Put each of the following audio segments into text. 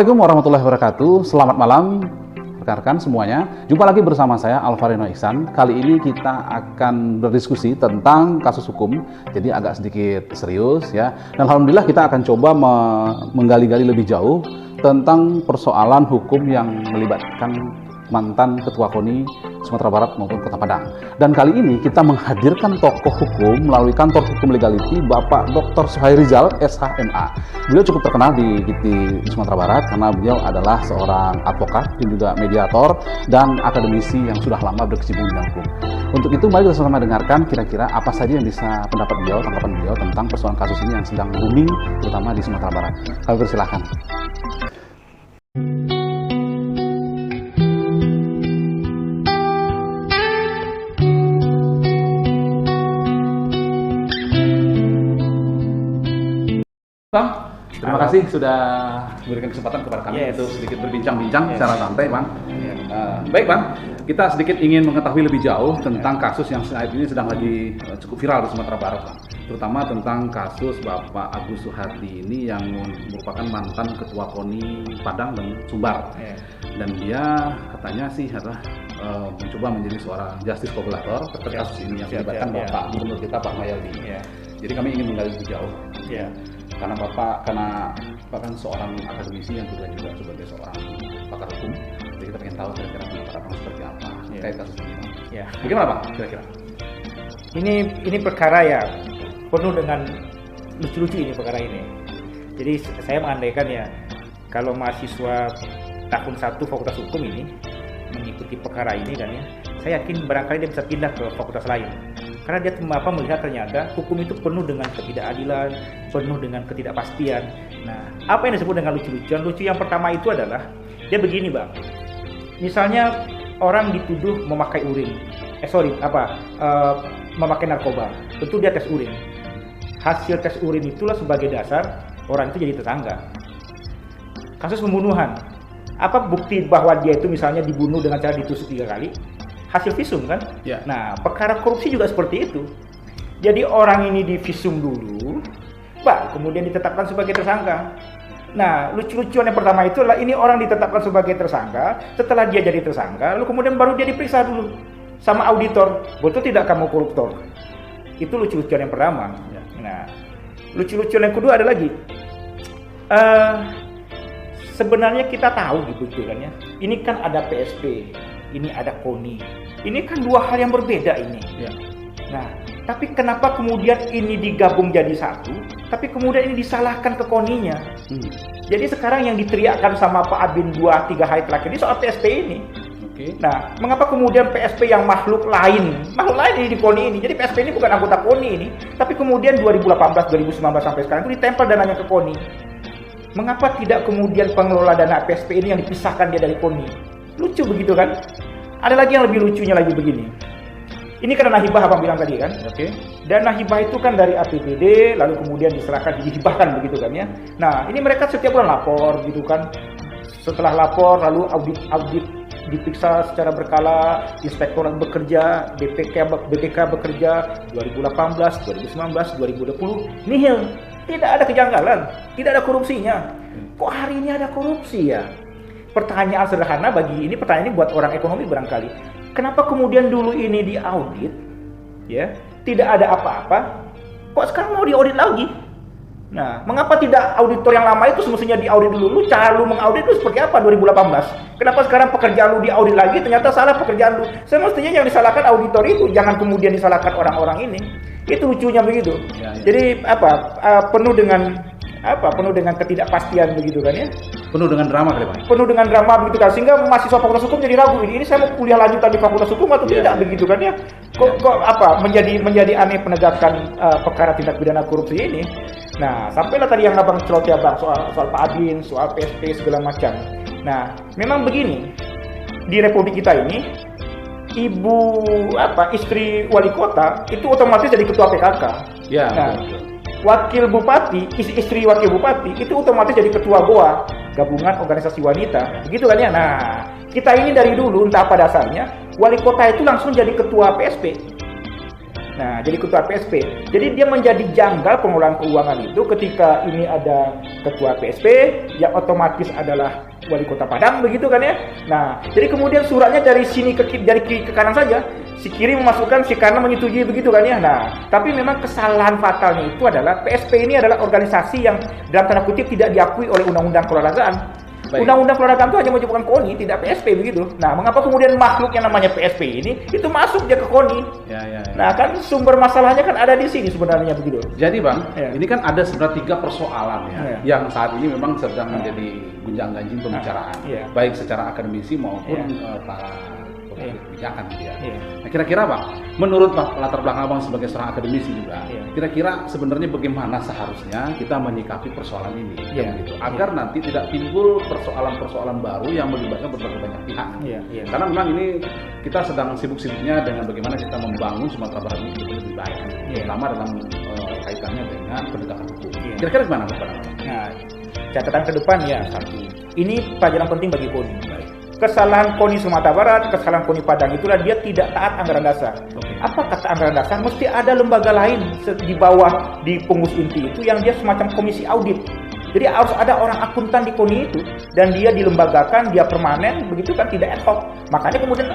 Assalamualaikum warahmatullahi wabarakatuh. Selamat malam rekan-rekan semuanya. Jumpa lagi bersama saya Alvarino Ihsan. Kali ini kita akan berdiskusi tentang kasus hukum. Jadi agak sedikit serius ya. Dan alhamdulillah kita akan coba menggali-gali lebih jauh tentang persoalan hukum yang melibatkan mantan Ketua KONI Sumatera Barat maupun Kota Padang. Dan kali ini kita menghadirkan tokoh hukum melalui kantor hukum legality, Bapak Dr. Suhairizal SHMA. Beliau cukup terkenal di Sumatera Barat karena beliau adalah seorang advokat dan juga mediator dan akademisi yang sudah lama berkecimpung di dalam hukum. Untuk itu mari kita sama dengarkan kira-kira apa saja yang bisa tanggapan beliau tentang persoalan kasus ini yang sedang booming terutama di Sumatera Barat. Kami persilahkan. Bang, terima kasih sudah memberikan kesempatan kepada kami untuk sedikit berbincang-bincang secara santai, Bang. Baik, Bang. Kita sedikit ingin mengetahui lebih jauh tentang kasus yang saat ini sedang lagi cukup viral di Sumatera Barat, Bang. Terutama tentang kasus Bapak Agus Suhardi ini yang merupakan mantan Ketua KONI Padang dan Sumbar. Dan dia katanya sih adalah mencoba menjadi seorang justice collaborator terkait kasus ini yang melibatkan Bapak Gubernur kita Pak Mayaldi. Jadi kami ingin menggali lebih jauh. Karena Bapak kan seorang akademisi yang juga sebagai seorang pakar hukum, jadi kita ingin tahu kira-kira pendapat Abang seperti apa terkait kasus ini. Bagaimana Bang kira-kira? Ini perkara ya penuh dengan lucu-lucu ini perkara ini. Jadi saya mengandaikan ya kalau mahasiswa tahun 1 Fakultas Hukum ini mengikuti perkara ini kan ya, saya yakin barangkali dia bisa pindah ke fakultas lain. Karena dia melihat ternyata hukum itu penuh dengan ketidakadilan, penuh dengan ketidakpastian. Nah, apa yang disebut dengan lucu-lucuan? Lucu yang pertama itu adalah, dia begini Bang. Misalnya orang dituduh memakai urin. Memakai narkoba. Tentu dia tes urin. Hasil tes urin itulah sebagai dasar orang itu jadi tersangka. Kasus pembunuhan. Apa bukti bahwa dia itu misalnya dibunuh dengan cara ditusuk 3 kali? Hasil visum kan? Nah, perkara korupsi juga seperti itu. Jadi orang ini divisum dulu, baru kemudian ditetapkan sebagai tersangka. Nah, lucu-lucuan yang pertama itu adalah ini orang ditetapkan sebagai tersangka, setelah dia jadi tersangka, lalu kemudian baru dia diperiksa dulu sama auditor, betul tidak kamu koruptor? Itu lucu-lucuan yang pertama. Nah, lucu-lucuan yang kedua ada lagi. Sebenarnya kita tahu gitu kan ya. Ini kan ada PSP, ini ada KONI. Ini kan 2 hal yang berbeda ini. Nah, tapi kenapa kemudian ini digabung jadi satu, tapi kemudian ini disalahkan ke KONI-nya? Jadi sekarang yang diteriakkan sama Pak Abin 2-3 hari terakhir ini soal PSP ini. Nah, mengapa kemudian PSP yang makhluk lain ini di KONI ini? Jadi PSP ini bukan anggota KONI ini, tapi kemudian 2018, 2019 sampai sekarang itu ditempel dananya ke KONI. Mengapa tidak kemudian pengelola dana PSP ini yang dipisahkan dia dari KONI? Lucu begitu kan? Ada lagi yang lebih lucunya lagi begini. Ini kan dana hibah Abang bilang tadi kan? Dana hibah itu kan dari APBD lalu kemudian diserahkan dihibahkan begitu kan ya. Nah, ini mereka setiap bulan lapor gitu kan. Setelah lapor lalu audit diperiksa secara berkala, inspektorat bekerja, BPK bekerja 2018, 2019, 2020 nihil. Tidak ada kejanggalan, tidak ada korupsinya. Kok hari ini ada korupsi ya? Pertanyaan sederhana pertanyaan ini buat orang ekonomi barangkali. Kenapa kemudian dulu ini diaudit, ya, tidak ada apa-apa, kok sekarang mau diaudit lagi? Nah, mengapa tidak auditor yang lama itu semestinya diaudit dulu? Cara lu mengaudit itu seperti apa 2018? Kenapa sekarang pekerjaan lu diaudit lagi? Ternyata salah pekerjaan lu. Semestinya yang disalahkan auditor itu, jangan kemudian disalahkan orang-orang ini. Itu lucunya begitu. Jadi penuh dengan ketidakpastian begitu kan ya. Penuh dengan drama kali Pak. Penuh dengan drama begitu kan, sehingga mahasiswa Fakultas Hukum jadi ragu ini saya mau kuliah lanjutan di Fakultas Hukum atau tidak begitu kan ya. Kok menjadi aneh penegakan perkara tindak pidana korupsi ini. Nah, sampailah tadi yang Abang celoteh Abang soal Pak Abin, soal PSP segala macam. Nah, memang begini. Di Republik kita ini istri wali kota itu otomatis jadi ketua PKK. Wakil bupati, istri wakil bupati itu otomatis jadi ketua GOA, gabungan organisasi wanita, begitu kan ya. Nah, kita ini dari dulu entah apa dasarnya, wali kota itu langsung jadi ketua PSP. Nah, jadi ketua PSP. Jadi dia menjadi janggal pengelolaan keuangan itu ketika ini ada ketua PSP, yang otomatis adalah wali kota Padang, begitu kan ya. Nah, jadi kemudian suratnya dari sini dari kiri ke kanan saja. Si kiri memasukkan, si kanan menyetujui, begitu kan ya. Nah, tapi memang kesalahan fatalnya itu adalah PSP ini adalah organisasi yang dalam tanda kutip tidak diakui oleh undang-undang keolahragaan. Baik. Undang-undang keolahragaan itu hanya menyebutkan KONI, tidak PSP, begitu. Nah, mengapa kemudian makhluk yang namanya PSP ini itu masuk dia ke KONI? Ya. Nah, kan sumber masalahnya kan ada di sini sebenarnya, begitu. Jadi Bang, Ya. ini kan ada sebenarnya 3 persoalan ya, Ya. yang saat ini memang sedang menjadi gunjang-ganjing pembicaraan, Ya. baik secara akademisi maupun Ya. para Ya. kebijakan gitu ya. Ya. Nah, kira-kira Bang, menurut Bang, latar belakang Abang sebagai seorang akademisi juga, Ya. kira-kira sebenarnya bagaimana seharusnya kita menyikapi persoalan ini, Ya. gitu, agar nanti tidak timbul persoalan-persoalan baru yang melibatkan berbagai banyak pihak. Ya. Karena memang ini kita sedang sibuk-sibuknya dengan bagaimana kita membangun Sumatera Barat ini jadi lebih baik, Iya. terutama dalam kaitannya dengan penegakan hukum. Iya. Kira-kira gimana Bapak? Nah, catatan ke depan ya satu. Ini pelajaran penting bagi KONI. Kesalahan KONI Sumatera Barat, kesalahan KONI Padang itulah dia tidak taat anggaran dasar. Oke. Apa kata anggaran dasar? Mesti ada lembaga lain di bawah di pengurus inti itu yang dia semacam komisi audit. Jadi harus ada orang akuntan di KONI itu dan dia dilembagakan, dia permanen, begitu kan, tidak ad hoc. Makanya kemudian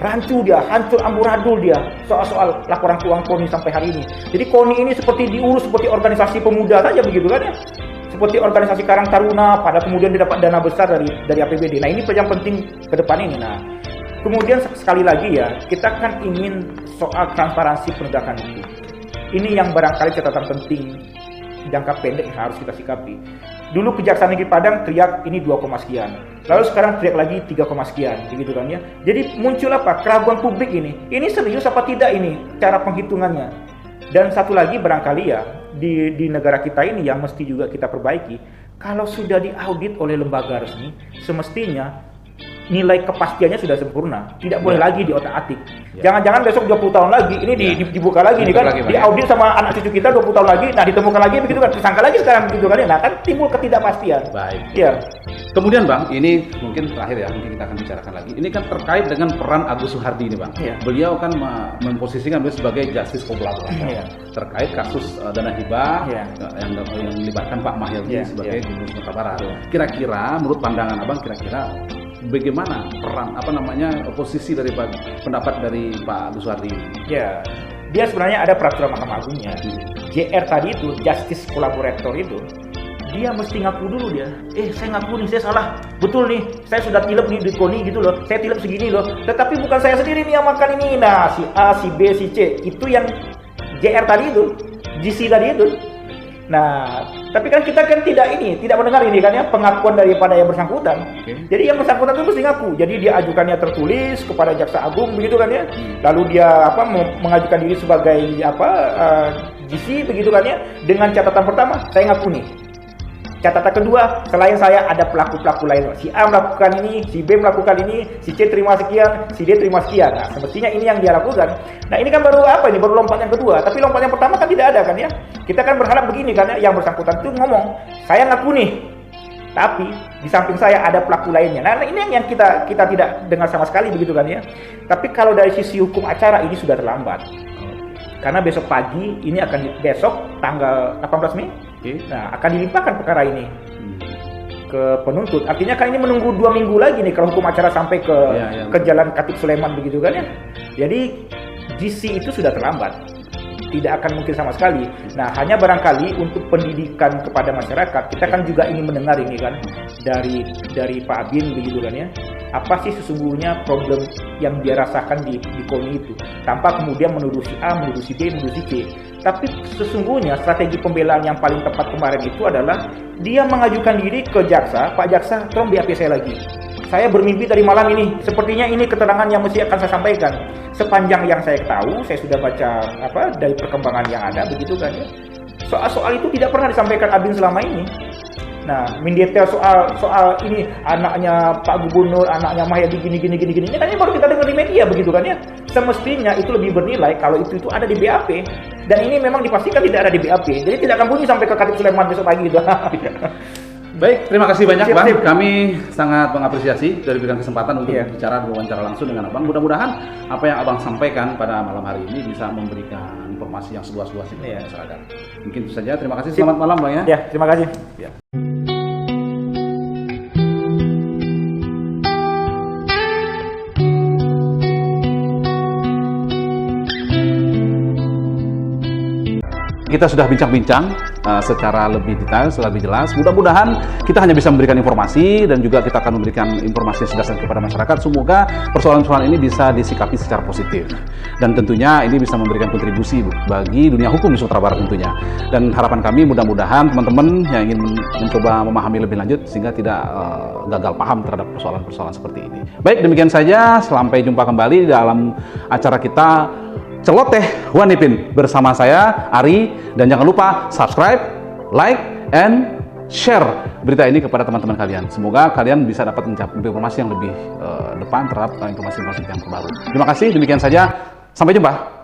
rancu dia, hancur amburadul dia soal-soal laporan keuangan KONI sampai hari ini. Jadi KONI ini seperti diurus seperti organisasi pemuda saja, begitu kan ya. Seperti organisasi Karang Taruna, pada kemudian didapat dana besar dari APBD. Nah, ini yang penting ke depan ini. Nah, kemudian sekali lagi ya, kita kan ingin soal transparansi penegakan hukum. Ini yang barangkali catatan penting jangka pendek yang harus kita sikapi. Dulu Kejaksaan Negeri Padang teriak ini 2, sekian. Lalu sekarang teriak lagi 3, sekian, begitu kan ya. Jadi muncul apa? Keraguan publik ini. Ini serius apa tidak ini cara penghitungannya? Dan satu lagi barangkali ya, di negara kita ini yang mesti juga kita perbaiki, kalau sudah diaudit oleh lembaga resmi, semestinya nilai kepastiannya sudah sempurna, tidak boleh lagi diotak-atik. Jangan-jangan besok 20 tahun lagi ini dibuka lagi nih kan, diaudit sama anak cucu kita 20 tahun lagi, nah ditemukan lagi begitu kan, tersangka lagi sekarang begitu kan, nah kan timbul ketidakpastian. Baik. Iya. Kemudian Bang, ini mungkin terakhir ya, mungkin kita akan bicarakan lagi. Ini kan terkait dengan peran Agus Suhardi ini Bang. Iya. Beliau kan memposisikan beliau sebagai justice collaborator Iya. terkait kasus dana hibah Iya. yang melibatkan Pak Mahyildi Iya, sebagai iya. Gubernur Sumatera Barat. Iya. Kira-kira menurut pandangan Abang, kira-kira bagaimana peran posisi dari pendapat dari Pak Agus Suhardi ini? Ya, dia sebenarnya ada peraturan Mahkamah Agungnya. JR tadi itu, Justice Collaborator itu, dia mesti ngaku dulu dia. Saya ngaku nih, saya salah. Betul nih, saya sudah tilep nih di KONI gitu loh. Saya tilep segini loh. Tetapi bukan saya sendiri nih yang makan ini. Nah, si A, si B, si C. Itu yang JR tadi itu, GC tadi itu. Nah, tapi kan kita kan tidak mendengar ini kan ya, pengakuan daripada yang bersangkutan. Oke. Jadi yang bersangkutan itu mesti ngaku. Jadi dia ajukannya tertulis kepada Jaksa Agung begitu kan ya. Lalu dia mengajukan diri sebagai GC begitu kan ya, dengan catatan pertama, saya ngaku nih. Catatan kedua, selain saya ada pelaku-pelaku lain. Si A melakukan ini, si B melakukan ini, si C terima sekian, si D terima sekian. Nah, semestinya ini yang dia lakukan. Nah, ini kan baru baru lompat yang kedua. Tapi lompat yang pertama kan tidak ada kan ya. Kita kan berharap begini kan ya, yang bersangkutan itu ngomong, saya ngaku nih. Tapi di samping saya ada pelaku lainnya. Nah, ini yang kita tidak dengar sama sekali begitu kan ya. Tapi kalau dari sisi hukum acara ini sudah terlambat. Karena besok pagi ini besok tanggal 18 Mei. Nah, akan dilimpahkan perkara ini ke penuntut. Artinya kan ini menunggu 2 minggu lagi nih kalau hukum acara sampai ke Jalan Katib Sulaiman begitu kan ya. Jadi GC itu sudah terlambat. Tidak akan mungkin sama sekali. Nah, hanya barangkali untuk pendidikan kepada masyarakat, kita kan juga ingin mendengar ini kan dari Pak Abin begitu kan ya. Apa sih sesungguhnya problem yang dia rasakan di KONI itu, tanpa kemudian menuduh si A, menuduh si B, menuduh si C. Tapi sesungguhnya strategi pembelaan yang paling tepat kemarin itu adalah dia mengajukan diri ke jaksa, Pak Jaksa, tolong BAP saya lagi. Saya bermimpi dari malam ini, sepertinya ini keterangan yang mesti akan saya sampaikan. Sepanjang yang saya tahu, saya sudah baca dari perkembangan yang ada begitu kan ya. Soal itu tidak pernah disampaikan Abin selama ini. Nah, mendetail soal ini anaknya Pak Gubernur, anaknya Mahyildi gini. Ini kan baru kita dengar di media begitu kan ya. Semestinya itu lebih bernilai kalau itu ada di BAP. Dan ini memang dipastikan tidak ada di BAP. Jadi tidak akan bunyi sampai ke Katib Sulaiman besok pagi gitu. Baik, terima kasih banyak Sip, Bang. sip. Kami sangat mengapresiasi dari berikan kesempatan untuk Iya. bicara wawancara langsung dengan Abang. Mudah-mudahan apa yang Abang sampaikan pada malam hari ini bisa memberikan informasi yang seluas-luasnya kepada Iya. masyarakat. Mungkin itu saja. Terima kasih. Sip. Selamat malam Bang ya. Ya, terima kasih. Ya. Kita sudah bincang-bincang secara lebih detail, secara lebih jelas. Mudah-mudahan kita hanya bisa memberikan informasi dan juga kita akan memberikan informasi yang sedasar kepada masyarakat. Semoga persoalan-persoalan ini bisa disikapi secara positif. Dan tentunya ini bisa memberikan kontribusi bagi dunia hukum di Sumatera Barat tentunya. Dan harapan kami mudah-mudahan teman-teman yang ingin mencoba memahami lebih lanjut sehingga tidak gagal paham terhadap persoalan-persoalan seperti ini. Baik, demikian saja. Sampai jumpa kembali dalam acara kita Celoteh Wanipin bersama saya Ari, dan jangan lupa subscribe, like, and share berita ini kepada teman-teman kalian. Semoga kalian bisa dapat mencapai informasi yang lebih depan terhadap informasi-informasi yang terbaru. Terima kasih, demikian saja. Sampai jumpa.